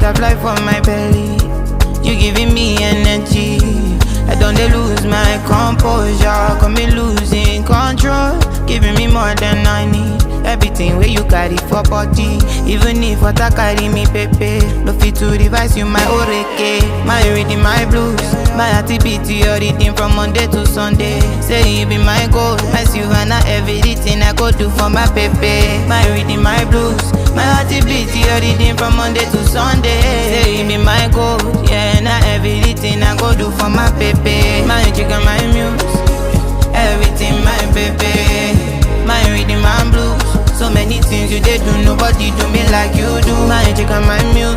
butterfly for my belly. You giving me energy. I don't dey lose my composure. Got me losing control. Giving me more than I need. Everything where you carry for body. Even if water carry me pepe. No fit to revise you my oreke. My reading my blues. My activity your reading from Monday to Sunday. Say you be my goal. My Savannah everything I go do for my pepe. My reading my blues. My activity your reading from Monday to Sunday. Say you be my goal. Yeah, now everything I go do for my pepe. My chicken, my muse. Everything my baby. My reading my blues. So many things you did do, nobody do me like you do. My chicken, my muse.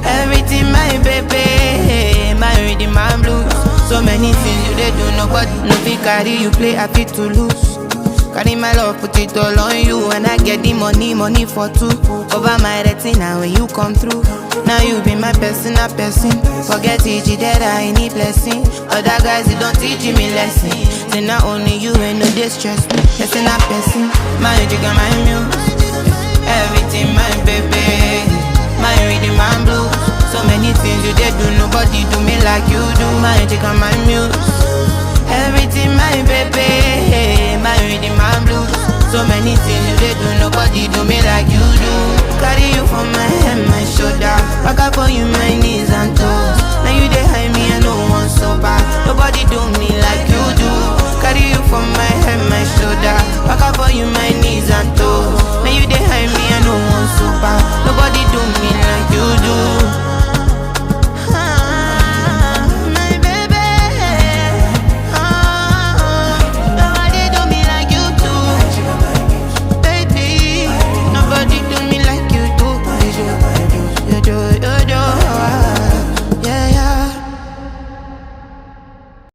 Everything my baby. My reading my blues. So many things you did do, nobody no fit carry you play, I fit to lose. Carry my love, put it all on you. And I get the money, money for two. Over my retina when you come through. Now you be my personal person. Forget it, that I need blessing. Other guys, they don't teach me lesson. Say not only you ain't no distress me. Person a person. My chicken, my muse. Everything my baby. My reading my blues. So many things you did do, nobody do me like you do. My chicken, my muse. Everything my baby. My reading my blues. So many things you did do, nobody do me like you do. Carry you for my